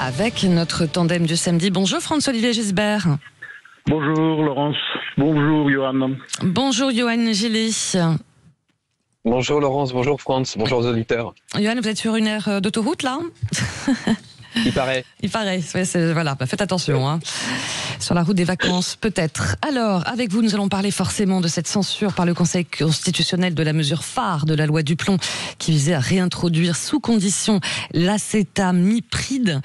avec notre tandem du samedi. Bonjour Franz-Olivier Gisbert. Bonjour Laurence. Bonjour Johan. Bonjour Johan Gillet. Bonjour Laurence, bonjour France, bonjour aux auditeurs. Johan, vous êtes sur une aire d'autoroute là? Il paraît. Il paraît, voilà, faites attention. Hein. Sur la route des vacances, peut-être. Alors, avec vous, nous allons parler forcément de cette censure par le Conseil constitutionnel de la mesure phare de la loi Duplon qui visait à réintroduire sous condition l'acétamipride.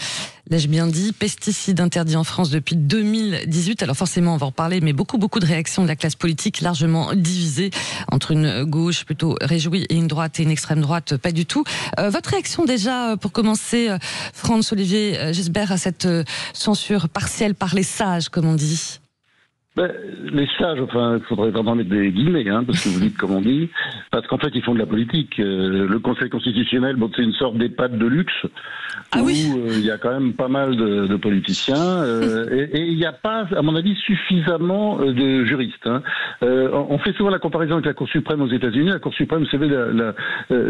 L'ai-je bien dit, pesticide interdit en France depuis 2018. Alors forcément, on va en parler, mais beaucoup de réactions de la classe politique largement divisée entre une gauche plutôt réjouie et une droite et une extrême droite pas du tout. Votre réaction déjà, pour commencer, Franz-Olivier Gisbert, à cette censure partielle par les sages, comme on dit? Les sages, enfin, il faudrait vraiment mettre des guillemets, hein, parce que vous dites comme on dit, parce qu'en fait, ils font de la politique. Le Conseil constitutionnel, bon, c'est une sorte d'EHPAD de luxe, où il y a quand même pas mal de politiciens, et il n'y a pas, à mon avis, suffisamment de juristes. Hein. On fait souvent la comparaison avec la Cour suprême aux États-Unis. La Cour suprême, vous savez,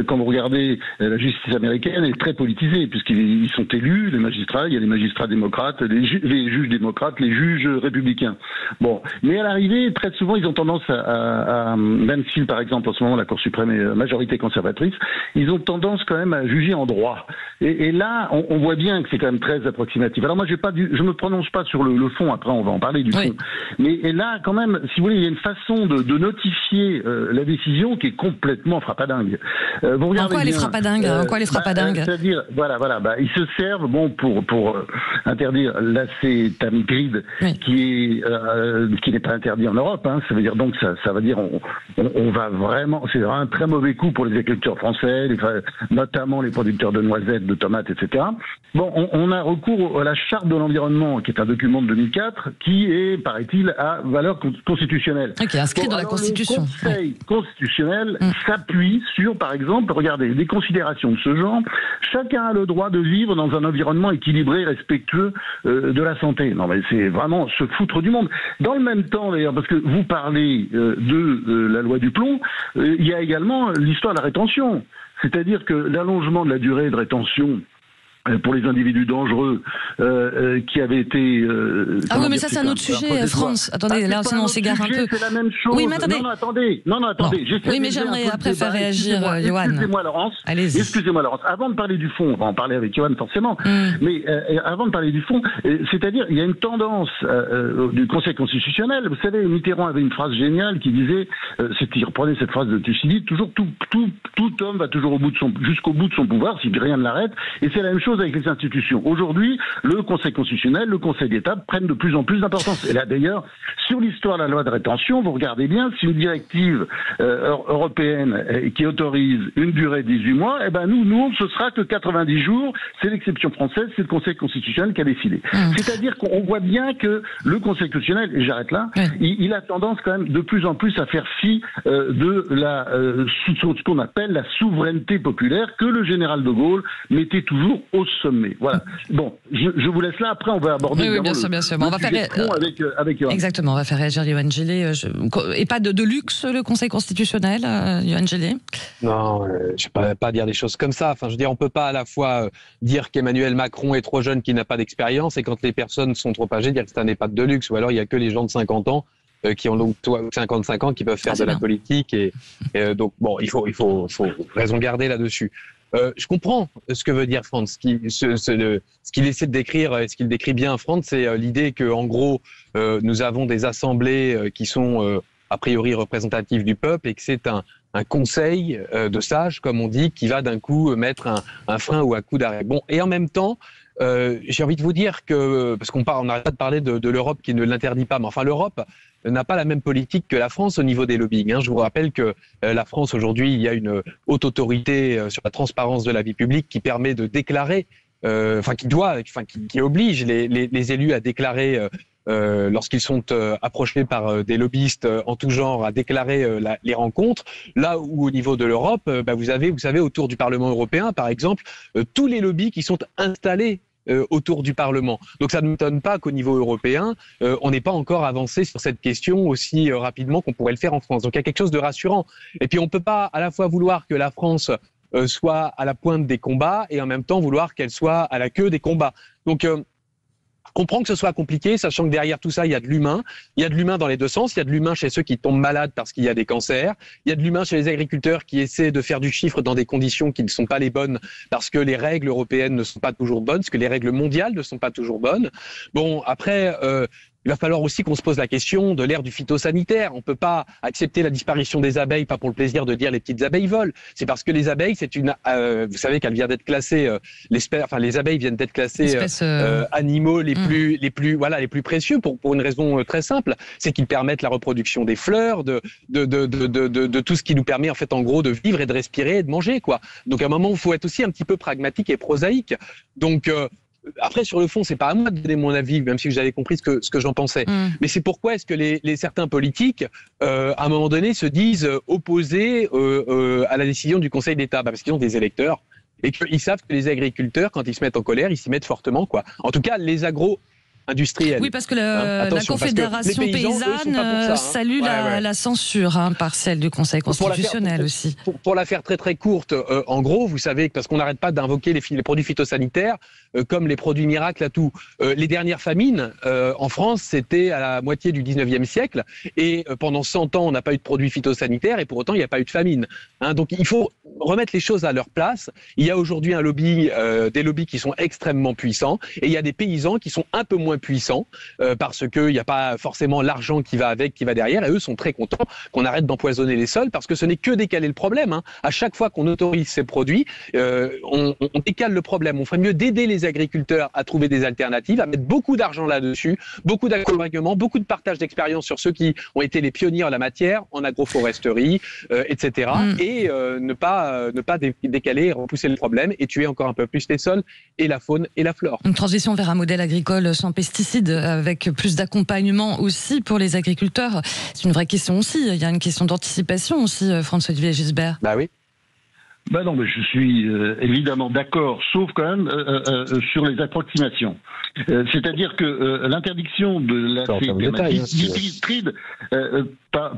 quand vous regardez la justice américaine, elle est très politisée, puisqu'ils sont élus, les magistrats, il y a les magistrats démocrates, les juges démocrates, les juges républicains. Bon. Mais à l'arrivée, très souvent, ils ont tendance même si, par exemple, en ce moment, la Cour suprême est majorité conservatrice, ils ont tendance quand même à juger en droit. Et là, on voit bien que c'est quand même très approximatif. Alors moi, je me prononce pas sur le fond, après on va en parler du fond. Mais là, quand même, si vous voulez, il y a une façon de notifier la décision qui est complètement frappadingue. En quoi elle est frappadingue? C'est-à-dire, voilà, ils se servent, bon, pour interdire l'acétamipride, qui n'est pas interdit en Europe, hein. Ça veut dire donc ça veut dire on va vraiment, c'est un très mauvais coup pour les agriculteurs français, notamment les producteurs de noisettes, de tomates, etc. Bon, on a recours à la charte de l'environnement, qui est un document de 2004, qui est, paraît-il, à valeur constitutionnelle. Qui est inscrit dans la Constitution. Le Conseil constitutionnel s'appuie sur, par exemple, regardez, des considérations de ce genre. Chacun a le droit de vivre dans un environnement équilibré, respectueux de la santé. Non, mais c'est vraiment se foutre du monde. Dans le même temps, d'ailleurs, parce que vous parlez de la loi Duplon, il y a également l'histoire de la rétention. C'est-à-dire que l'allongement de la durée de rétention pour les individus dangereux qui avaient été... oui, mais ça c'est un autre sujet, France. Attendez, là sinon on s'égare un peu. C'est la même chose. Oui, mais attendez. Non, attendez. Oui, mais j'aimerais après faire réagir Johan. Excusez-moi, Laurence. Allez-y. Excusez-moi, Laurence. Avant de parler du fond, on va en parler avec Johan forcément, mais avant de parler du fond, c'est-à-dire, il y a une tendance du Conseil constitutionnel. Vous savez, Mitterrand avait une phrase géniale qui disait, il reprenait cette phrase de Thucydide, toujours tout homme va toujours jusqu'au bout de son pouvoir, si rien ne l'arrête, et c'est la même chose avec les institutions. Aujourd'hui, le Conseil constitutionnel, le Conseil d'État prennent de plus en plus d'importance. Et là, d'ailleurs, sur l'histoire de la loi de rétention, vous regardez bien, si une directive européenne qui autorise une durée de 18 mois, eh ben nous, ce sera que 90 jours. C'est l'exception française, c'est le Conseil constitutionnel qui a décidé. C'est-à-dire qu'on voit bien que le Conseil constitutionnel, et j'arrête là, il a tendance quand même de plus en plus à faire fi de ce qu'on appelle la souveraineté populaire que le général de Gaulle mettait toujours au sommet. Voilà. Bon, je vous laisse là. Après, on va aborder bien sûr. On va faire avec Johan. Exactement. On va faire réagir Johan Gillet. Et pas de luxe, le Conseil constitutionnel, Johan Gillet? Non, je ne vais pas dire des choses comme ça. Enfin, je veux dire, on peut pas à la fois dire qu'Emmanuel Macron est trop jeune, qu'il n'a pas d'expérience, et quand les personnes sont trop âgées, dire que c'est un EHPAD de luxe. Ou alors, il y a que les gens de 50 ans qui ont donc 55 ans qui peuvent faire de la politique. Et donc, bon, il faut raison garder là-dessus. Je comprends ce que veut dire Franz. Ce qu'il essaie de décrire, et ce qu'il décrit bien, Franz, c'est l'idée que, en gros, nous avons des assemblées qui sont a priori représentatives du peuple, et que c'est un conseil de sages, comme on dit, qui va d'un coup mettre un frein ou un coup d'arrêt. Bon, et en même temps, j'ai envie de vous dire que, parce qu'on n'arrête pas de parler de l'Europe qui ne l'interdit pas, mais enfin l'Europe n'a pas la même politique que la France au niveau des lobbying. Hein. Je vous rappelle que la France aujourd'hui, il y a une haute autorité sur la transparence de la vie publique qui permet de déclarer, qui oblige les élus à déclarer lorsqu'ils sont approchés par des lobbyistes en tout genre, à déclarer les rencontres. Là où au niveau de l'Europe, vous savez, autour du Parlement européen, par exemple, tous les lobbies qui sont installés autour du Parlement. Donc ça ne m'étonne pas qu'au niveau européen, on n'ait pas encore avancé sur cette question aussi rapidement qu'on pourrait le faire en France. Donc il y a quelque chose de rassurant. Et puis on ne peut pas à la fois vouloir que la France soit à la pointe des combats et en même temps vouloir qu'elle soit à la queue des combats. Donc, je comprends que ce soit compliqué, sachant que derrière tout ça, il y a de l'humain. Il y a de l'humain dans les deux sens. Il y a de l'humain chez ceux qui tombent malades parce qu'il y a des cancers. Il y a de l'humain chez les agriculteurs qui essaient de faire du chiffre dans des conditions qui ne sont pas les bonnes parce que les règles européennes ne sont pas toujours bonnes, parce que les règles mondiales ne sont pas toujours bonnes. Bon, après... il va falloir aussi qu'on se pose la question de l'ère du phytosanitaire. On ne peut pas accepter la disparition des abeilles, pas pour le plaisir de dire les petites abeilles volent. C'est parce que les abeilles, c'est une, vous savez qu'elle vient d'être classée, les abeilles viennent d'être classées animaux les plus précieux pour une raison très simple, c'est qu'ils permettent la reproduction des fleurs, de tout ce qui nous permet en fait en gros de vivre et de respirer et de manger quoi. Donc à un moment, il faut être aussi un petit peu pragmatique et prosaïque. Donc après, sur le fond, c'est pas à moi de donner mon avis, même si vous avez compris ce que j'en pensais. Mais c'est pourquoi est-ce que les certains politiques, à un moment donné, se disent opposés à la décision du Conseil d'État, parce qu'ils ont des électeurs et qu'ils savent que les agriculteurs, quand ils se mettent en colère, ils s'y mettent fortement, quoi. En tout cas, les agro-industriels. Oui, parce que la Confédération paysanne salue la censure partielle du Conseil constitutionnel aussi. Pour la faire très très courte, en gros, vous savez, parce qu'on n'arrête pas d'invoquer les produits phytosanitaires comme les produits miracles à tout. Les dernières famines en France, c'était à la moitié du 19e siècle et pendant 100 ans, on n'a pas eu de produits phytosanitaires et pour autant, il n'y a pas eu de famine. Donc il faut remettre les choses à leur place. Il y a aujourd'hui un lobby, des lobbies qui sont extrêmement puissants et il y a des paysans qui sont un peu moins puissants parce qu'il n'y a pas forcément l'argent qui va avec, qui va derrière et eux sont très contents qu'on arrête d'empoisonner les sols parce que ce n'est que décaler le problème. À chaque fois qu'on autorise ces produits, on décale le problème. On ferait mieux d'aider les agriculteurs à trouver des alternatives, à mettre beaucoup d'argent là-dessus, beaucoup d'accompagnement, beaucoup de partage d'expérience sur ceux qui ont été les pionniers en la matière, en agroforesterie, etc. Et ne pas décaler, repousser le problème et tuer encore un peu plus les sols et la faune et la flore. Une transition vers un modèle agricole sans pesticides, avec plus d'accompagnement aussi pour les agriculteurs. C'est une vraie question aussi. Il y a une question d'anticipation aussi, François-Olivier Gisbert. Bah oui. Ben non, mais je suis évidemment d'accord, sauf quand même sur les approximations. C'est-à-dire que l'interdiction de la pesticides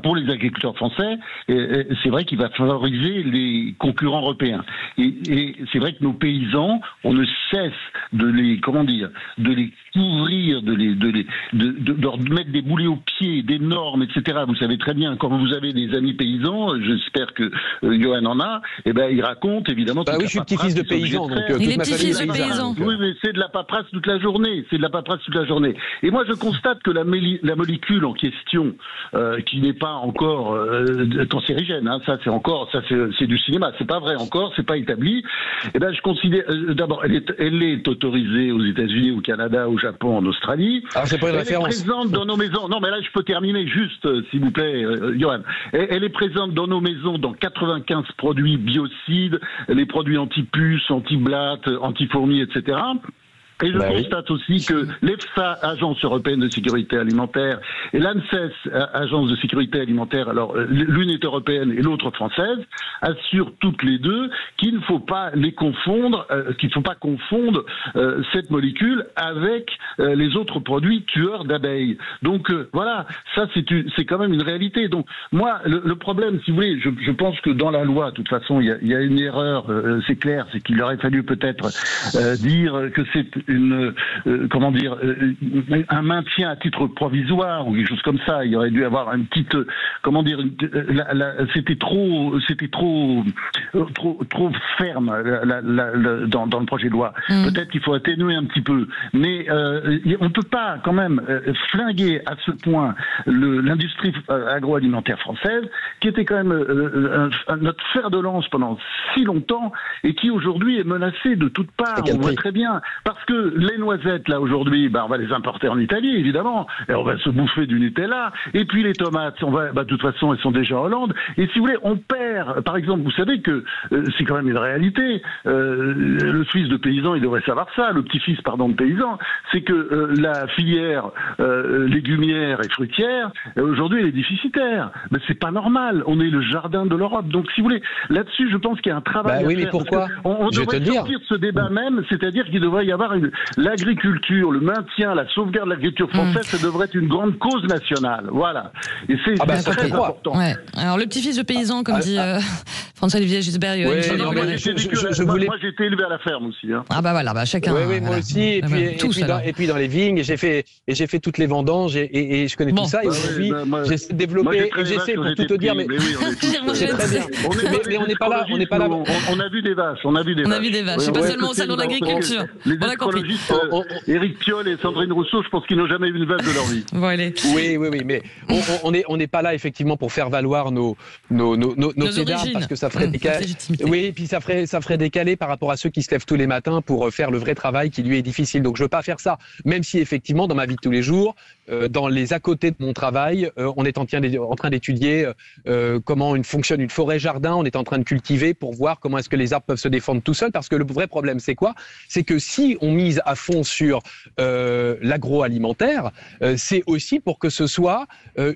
pour les agriculteurs français, c'est vrai qu'il va favoriser les concurrents européens. Et c'est vrai que nos paysans, on ne cesse de les couvrir, de leur mettre des boulets aux pieds, des normes, etc. Vous savez très bien, quand vous avez des amis paysans, j'espère que Johan en a, et ben il raconte évidemment. Bah oui, je suis petit-fils de paysan, donc toute ma famille est paysan. Oui, mais c'est de la paperasse toute la journée. C'est de la paperasse toute la journée. Et moi, je constate que la molécule en question, qui n'est pas encore cancérigène, ça c'est du cinéma, c'est pas vrai encore, c'est pas établi. Et ben je considère d'abord, elle est autorisée aux États-Unis, au Canada, au Japon, en Australie. Alors c'est pas une référence. Elle est présente dans nos maisons. Non, mais là je peux terminer juste, s'il vous plaît, Johan. Elle est présente dans nos maisons dans 95 produits biocides, les produits anti-puces, anti-blattes, anti-fourmis, etc. Et je constate aussi que l'EFSA, Agence européenne de sécurité alimentaire, et l'ANSES, Agence de sécurité alimentaire, alors l'une est européenne et l'autre française, assurent toutes les deux qu'il ne faut pas les confondre, confondre cette molécule avec les autres produits tueurs d'abeilles. Donc voilà, ça c'est quand même une réalité. Donc moi, le problème, si vous voulez, je pense que dans la loi, de toute façon, il y a une erreur, c'est clair, c'est qu'il aurait fallu peut-être dire que c'est un maintien à titre provisoire ou quelque chose comme ça. Il aurait dû avoir une petite, c'était trop ferme dans le projet de loi. Peut-être qu'il faut atténuer un petit peu, mais on peut pas quand même flinguer à ce point l'industrie agroalimentaire française, qui était quand même notre fer de lance pendant si longtemps et qui aujourd'hui est menacée de toutes parts. On voit très bien, parce que les noisettes là aujourd'hui, on va les importer en Italie évidemment, et on va se bouffer du Nutella. Et puis les tomates, de toute façon elles sont déjà en Hollande. Et si vous voulez, on perd. Par exemple, vous savez que c'est quand même une réalité. Le fils de paysan, il devrait savoir ça. Le petit-fils, de paysan, c'est que la filière légumière et fruitière aujourd'hui elle est déficitaire. Mais c'est pas normal. On est le jardin de l'Europe. Donc si vous voulez, là-dessus, je pense qu'il y a un travail à faire. Mais pourquoi? On devrait sortir de ce débat même, c'est-à-dire qu'il devrait y avoir l'agriculture, le maintien, la sauvegarde de l'agriculture française, ça devrait être une grande cause nationale. Voilà. Et c'est très important. Ouais. Alors le petit-fils de paysan, comme dit François-Olivier Gisbert, moi j'ai été élevé à la ferme aussi. Hein. Ah bah voilà, chacun. Oui, moi aussi. Et puis dans les vignes, j'ai fait toutes les vendanges et je connais tout ça. Et aujourd'hui, j'essaie de développer. Et j'essaie pour tout te dire, mais c'est très bien. Mais on n'est pas là. On a vu des vaches. On a vu des vaches. C'est pas seulement au salon de l'agriculture. Les écologistes, Éric Piolle et Sandrine Rousseau, je pense qu'ils n'ont jamais vu une vache de leur vie. Oui, mais on n'est pas là effectivement pour faire valoir nos pédards, parce que ça ferait décaler. Oui, et puis ça ferait décaler par rapport à ceux qui se lèvent tous les matins pour faire le vrai travail qui lui est difficile. Donc je veux pas faire ça, même si effectivement dans ma vie de tous les jours, dans les à côté de mon travail, on est en train d'étudier comment fonctionne une forêt-jardin. On est en train de cultiver pour voir comment est-ce que les arbres peuvent se défendre tout seuls. Parce que le vrai problème, c'est quoi? C'est que si on mise à fond sur l'agroalimentaire, c'est aussi pour que ce soit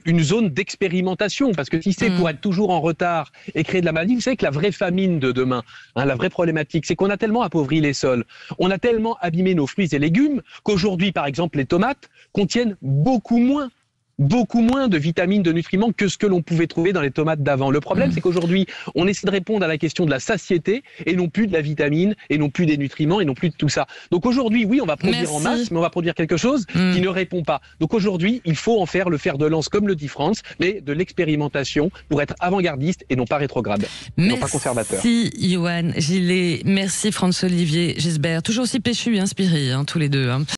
une zone d'expérimentation. Parce que si c'est pour être toujours en retard et créer de la maladie, vous savez que la vraie famine de demain, la vraie problématique, c'est qu'on a tellement appauvri les sols, on a tellement abîmé nos fruits et légumes qu'aujourd'hui, par exemple, les tomates contiennent beaucoup moins de vitamines, de nutriments que ce que l'on pouvait trouver dans les tomates d'avant. Le problème, c'est qu'aujourd'hui, on essaie de répondre à la question de la satiété et non plus de la vitamine, et non plus des nutriments, et non plus de tout ça. Donc aujourd'hui, oui, on va produire en masse, mais on va produire quelque chose qui ne répond pas. Donc aujourd'hui, il faut en faire le fer de lance, comme le dit France, mais de l'expérimentation pour être avant-gardiste et non pas rétrograde, et non pas conservateur. Merci Yoann Gillet, merci François-Olivier Gisbert, toujours aussi péchu et inspiré, tous les deux.